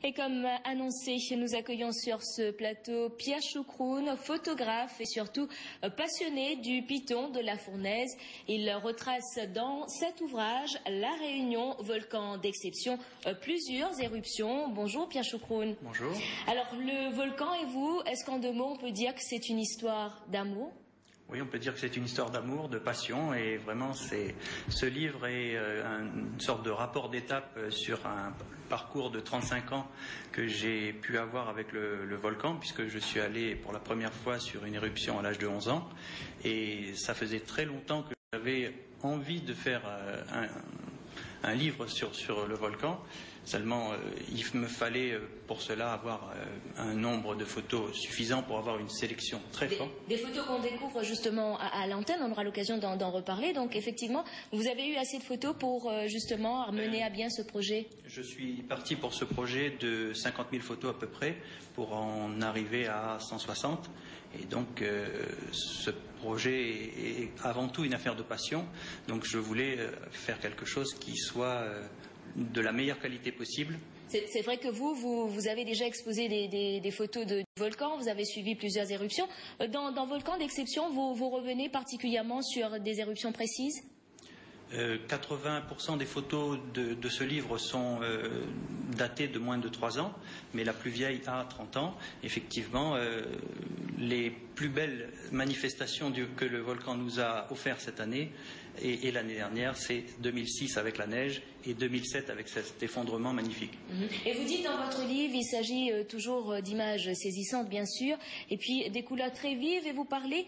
Et comme annoncé, nous accueillons sur ce plateau Pierre Choucroune, photographe et surtout passionné du Piton de la Fournaise. Il retrace dans cet ouvrage La Réunion, volcan d'exception, plusieurs éruptions. Bonjour Pierre Choucroune. Bonjour. Alors le volcan et vous, est-ce qu'en deux mots on peut dire que c'est une histoire d'amour ? Oui, on peut dire que c'est une histoire d'amour, de passion, et vraiment, ce livre est une sorte de rapport d'étape sur un parcours de 35 ans que j'ai pu avoir avec le volcan, puisque je suis allé pour la première fois sur une éruption à l'âge de 11 ans, et ça faisait très longtemps que j'avais envie de faire un livre sur le volcan. Seulement, il me fallait pour cela avoir un nombre de photos suffisant pour avoir une sélection très forte. Des photos qu'on découvre justement à l'antenne, on aura l'occasion d'en reparler. Donc effectivement, vous avez eu assez de photos pour justement mener à bien ce projet. Je suis parti pour ce projet de 50 000 photos à peu près, pour en arriver à 160. Et donc ce projet est avant tout une affaire de passion. Donc je voulais faire quelque chose qui soit de la meilleure qualité possible. C'est vrai que vous avez déjà exposé des photos du volcan, vous avez suivi plusieurs éruptions. Dans Volcan d'exception, vous revenez particulièrement sur des éruptions précises ? 80% des photos de ce livre sont datées de moins de 3 ans, mais la plus vieille a 30 ans. Effectivement, les plus belles manifestations que le volcan nous a offert cette année et l'année dernière, c'est 2006 avec la neige et 2007 avec cet effondrement magnifique. Et vous dites dans votre livre, il s'agit toujours d'images saisissantes bien sûr, et puis des couleurs très vives, et vous parlez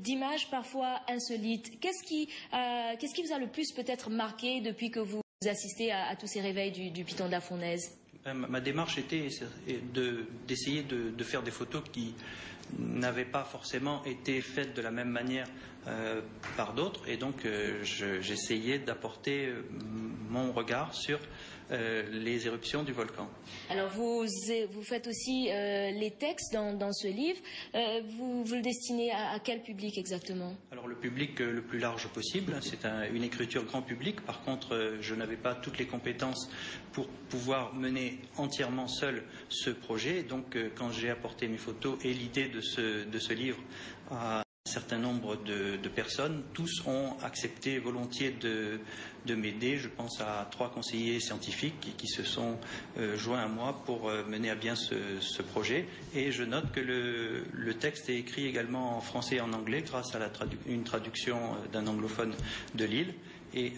d'images parfois insolites. Qu'est-ce qui vous a le plus peut-être marqué depuis que vous assistez à tous ces réveils du Piton de la Fournaise ? Ma démarche était d'essayer de faire des photos qui n'avaient pas forcément été faites de la même manière par d'autres, et donc j'essayais d'apporter mon regard sur les éruptions du volcan. Alors vous faites aussi les textes dans ce livre. Vous le destinez à quel public exactement ? Alors le public le plus large possible. C'est une écriture grand public. Par contre, je n'avais pas toutes les compétences pour pouvoir mener entièrement seul ce projet. Donc quand j'ai apporté mes photos et l'idée de ce livre à un certain nombre de personnes, tous ont accepté volontiers de m'aider. Je pense à 3 conseillers scientifiques qui se sont joints à moi pour mener à bien ce projet. Et je note que le texte est écrit également en français et en anglais grâce à une traduction d'un anglophone de Lille. Et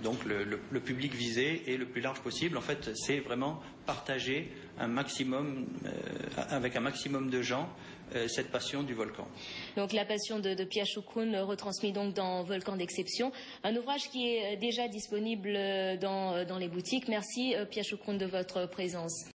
donc le public visé est le plus large possible. En fait, c'est vraiment partager un maximum, avec un maximum de gens, cette passion du volcan. Donc la passion de Pierre Choucroune retransmise donc dans Volcan d'exception, un ouvrage qui est déjà disponible dans les boutiques. Merci Pierre Choucroune de votre présence.